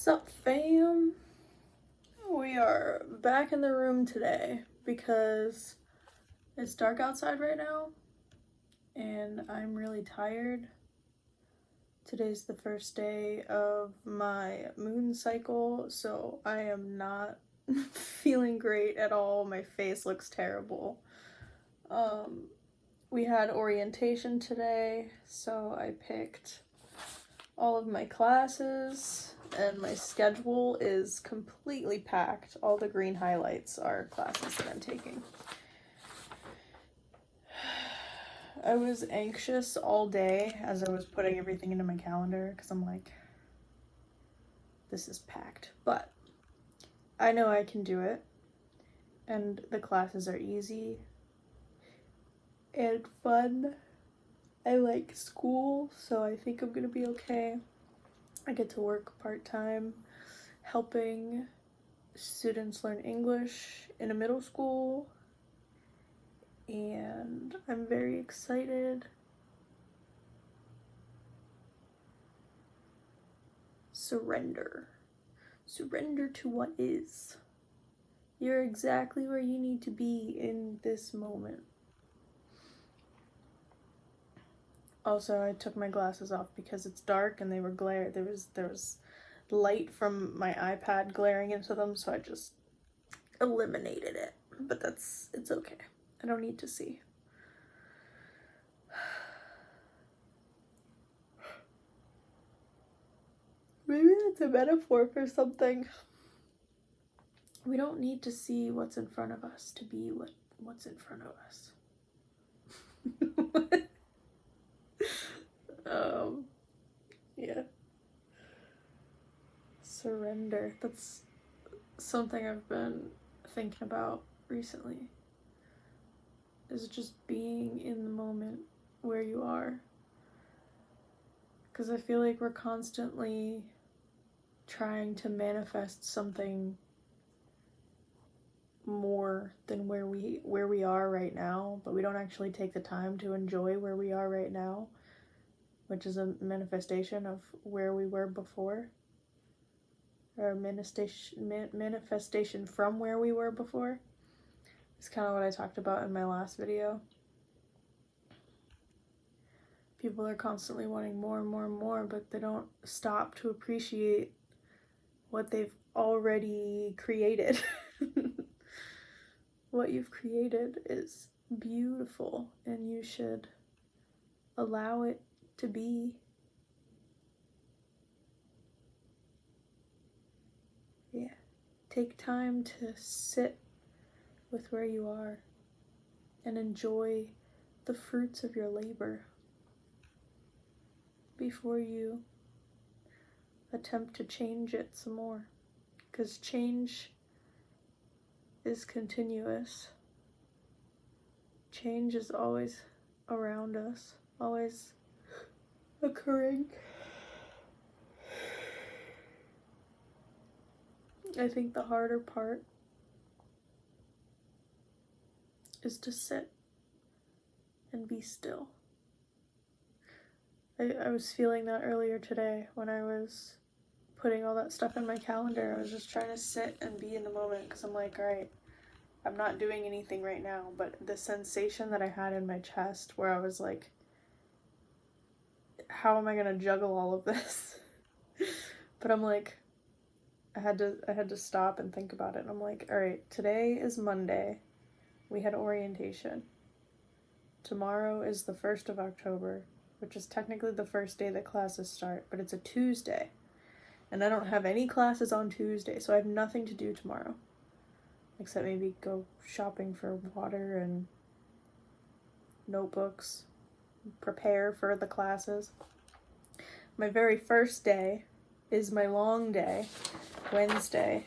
Sup fam? We are back in the room today because it's dark outside right now and I'm really tired. Today's the first day of my moon cycle, so I am not feeling great at all. My face looks terrible. We had orientation today, so I picked all of my classes and my schedule is completely packed. All the green highlights are classes that I'm taking. I was anxious all day as I was putting everything into my calendar because I'm like, this is packed, but I know I can do it, and the classes are easy and fun. I like school, so I think I'm gonna be okay. I get to work part-time helping students learn English in a middle school, and I'm very excited. Surrender. Surrender to what is. You're exactly where you need to be in this moment. Also, I took my glasses off because it's dark and they were there was light from my iPad glaring into them, so I just eliminated it. But it's okay. I don't need to see. Maybe that's a metaphor for something. We don't need to see what's in front of us to be what's in front of us. Yeah. Surrender. That's something I've been thinking about recently. Is just being in the moment where you are. Because I feel like we're constantly trying to manifest something more than where we are right now, but we don't actually take the time to enjoy where we are right now, which is a manifestation of where we were before, or a manifestation from where we were before. It's kind of what I talked about in my last video. People are constantly wanting more and more and more, but they don't stop to appreciate what they've already created. What you've created is beautiful, and you should allow it to be. Yeah. Take time to sit with where you are and enjoy the fruits of your labor before you attempt to change it some more. Because change is continuous. Change is always around us, always occurring. I think the harder part is to sit and be still. I was feeling that earlier today when I was putting all that stuff in my calendar. I was just trying to sit and be in the moment because I'm like, all right, I'm not doing anything right now, but the sensation that I had in my chest where I was like, how am I gonna juggle all of this? But I'm like, I had to stop and think about it, and I'm like, all right, today is Monday. We had orientation. Tomorrow is the 1st of October, which is technically the first day that classes start, but it's a Tuesday. And I don't have any classes on Tuesday, so I have nothing to do tomorrow. Except maybe go shopping for water and notebooks, prepare for the classes. My very first day is my long day, Wednesday.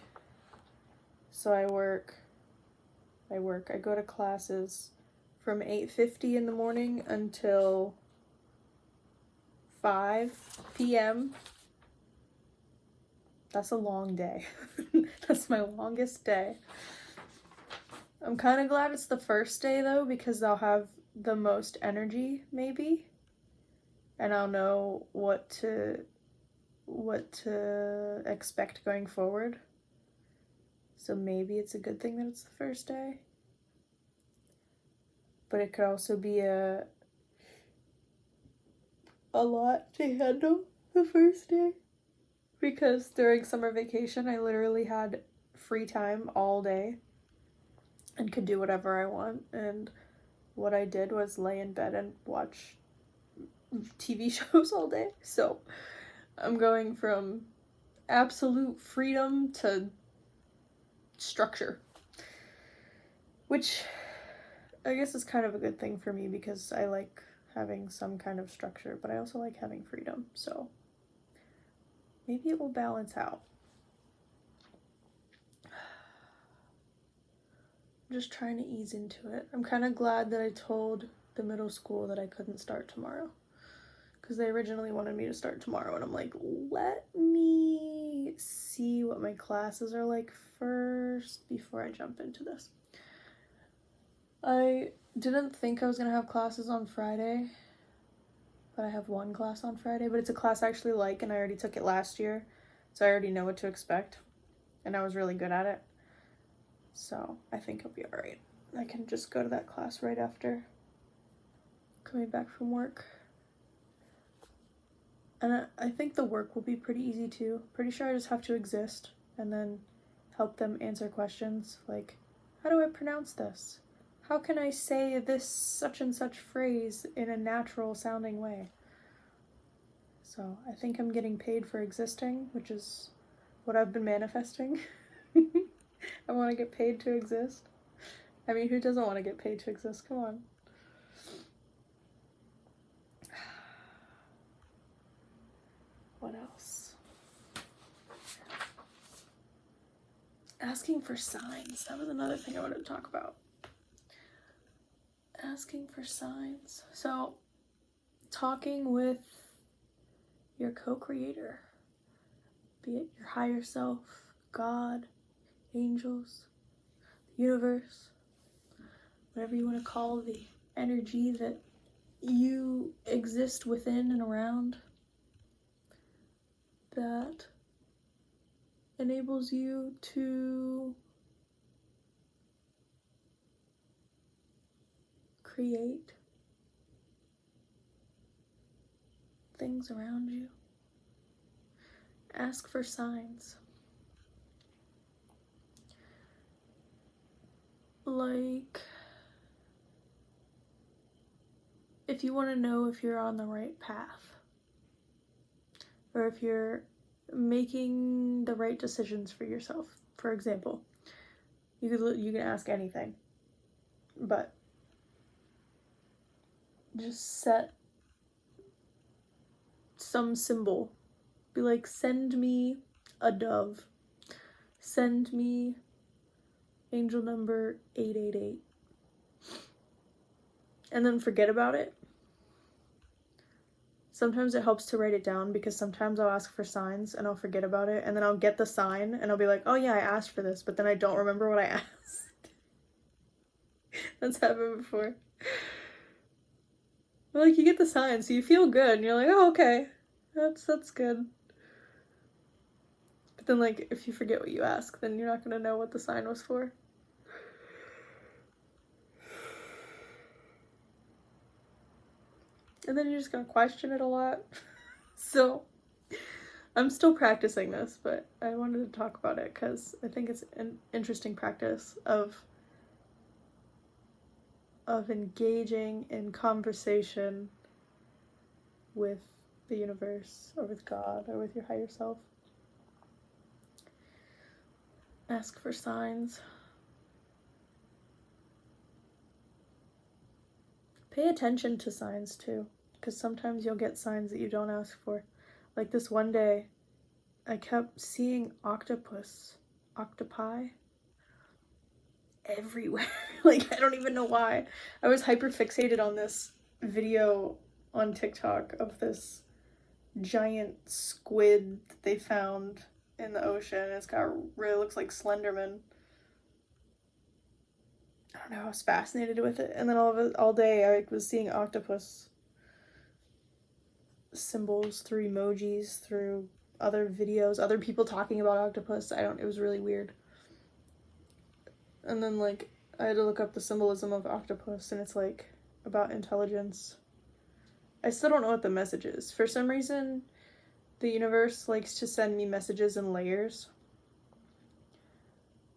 So I go to classes from 8:50 in the morning until 5 p.m. That's a long day. That's my longest day. I'm kind of glad it's the first day though, because I'll have the most energy maybe, and I'll know what to what to expect going forward. So maybe it's a good thing that it's the first day. But it could also be a lot to handle the first day. Because during summer vacation, I literally had free time all day and could do whatever I want. And what I did was lay in bed and watch TV shows all day. So I'm going from absolute freedom to structure, which I guess is kind of a good thing for me because I like having some kind of structure, but I also like having freedom. So maybe it will balance out. I'm just trying to ease into it. I'm kind of glad that I told the middle school that I couldn't start tomorrow, because they originally wanted me to start tomorrow, and I'm like, let me see what my classes are like first before I jump into this. I didn't think I was going to have classes on Friday, but I have one class on Friday, but it's a class I actually like, and I already took it last year, so I already know what to expect, and I was really good at it. So I think I'll be alright. I can just go to that class right after coming back from work. And I think the work will be pretty easy too. Pretty sure I just have to exist and then help them answer questions like, how do I pronounce this? How can I say this such and such phrase in a natural sounding way? So I think I'm getting paid for existing, which is what I've been manifesting. I want to get paid to exist. I mean, who doesn't want to get paid to exist? Come on. What else? Asking for signs. That was another thing I wanted to talk about. Asking for signs. So, talking with your co-creator, be it your higher self, God, angels, the universe, whatever you want to call the energy that you exist within and around, that enables you to create things around you. Ask for signs. Like, if you want to know if you're on the right path, or if you're making the right decisions for yourself. For example, you can ask anything, but just set some symbol. Be like, send me a dove. Send me angel number 888. And then forget about it. Sometimes it helps to write it down, because sometimes I'll ask for signs and I'll forget about it, and then I'll get the sign and I'll be like, oh yeah, I asked for this, but then I don't remember what I asked. That's happened before. But like, you get the sign, so you feel good, and you're like, oh, okay, that's good. But then, like, if you forget what you ask, then you're not gonna know what the sign was for. And then you're just gonna question it a lot. So I'm still practicing this, but I wanted to talk about it because I think it's an interesting practice of engaging in conversation with the universe, or with God, or with your higher self. Ask for signs. Pay attention to signs too, because sometimes you'll get signs that you don't ask for. Like this one day, I kept seeing octopi everywhere. Like, I don't even know why. I was hyper fixated on this video on TikTok of this giant squid that they found in the ocean. It's got really looks like Slenderman. I don't know, I was fascinated with it. And then all day I was seeing octopus symbols through emojis, through other videos, other people talking about octopus. It was really weird. And then, like, I had to look up the symbolism of octopus, and it's, like, about intelligence. I still don't know what the message is. For some reason, the universe likes to send me messages in layers.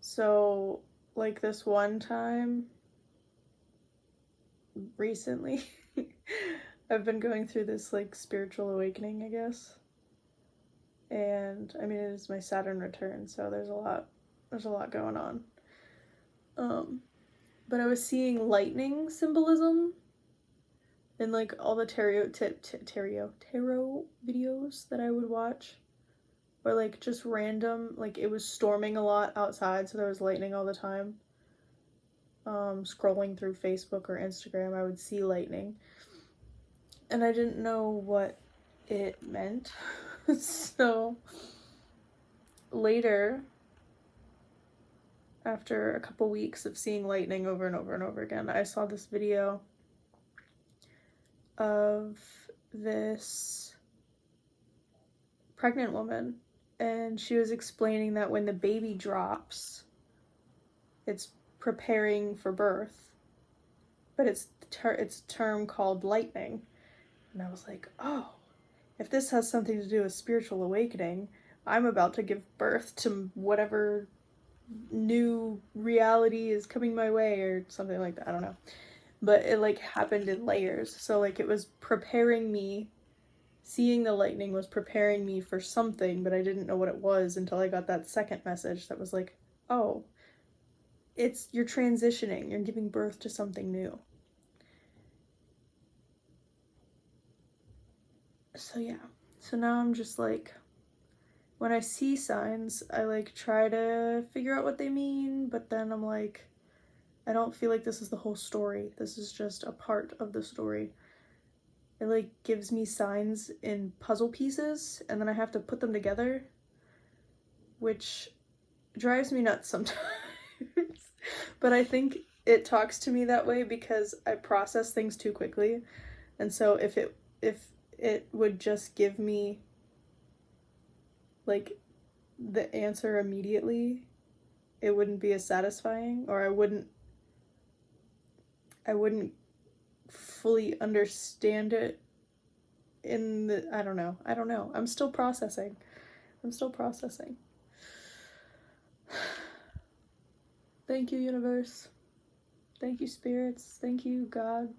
So, like, this one time, recently, I've been going through this, like, spiritual awakening, I guess. And, I mean, it is my Saturn return, so there's a lot going on. But I was seeing lightning symbolism in, like, all the tarot videos that I would watch. Or, like, just random, like, it was storming a lot outside, so there was lightning all the time. Scrolling through Facebook or Instagram, I would see lightning. And I didn't know what it meant. So, later, after a couple weeks of seeing lightning over and over and over again, I saw this video of this pregnant woman, and she was explaining that when the baby drops, it's preparing for birth, but it's a term called lightning. And I was like, oh, if this has something to do with spiritual awakening, I'm about to give birth to whatever new reality is coming my way or something like that. I don't know. But it, like, happened in layers. So, like, it was preparing me. Seeing the lightning was preparing me for something, but I didn't know what it was until I got that second message that was like, oh, you're transitioning. You're giving birth to something new. So, yeah. So now I'm just, like, when I see signs, I, like, try to figure out what they mean, but then I'm like, I don't feel like this is the whole story. This is just a part of the story. It, like, gives me signs in puzzle pieces, and then I have to put them together, which drives me nuts sometimes. But I think it talks to me that way because I process things too quickly. And so if it would just give me, like, the answer immediately, it wouldn't be as satisfying, or I wouldn't fully understand it I don't know. I'm still processing. Thank you, universe. Thank you, spirits. Thank you, God.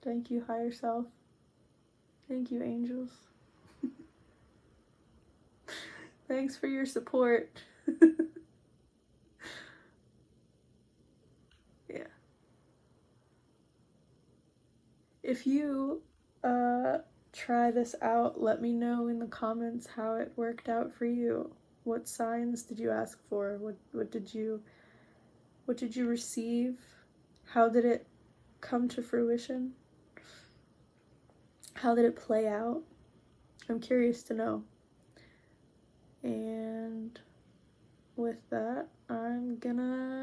Thank you, higher self. Thank you, angels. Thanks for your support. Yeah. If you try this out, let me know in the comments how it worked out for you. What signs did you ask for? What did you receive? How did it come to fruition? How did it play out? I'm curious to know. And with that, I'm gonna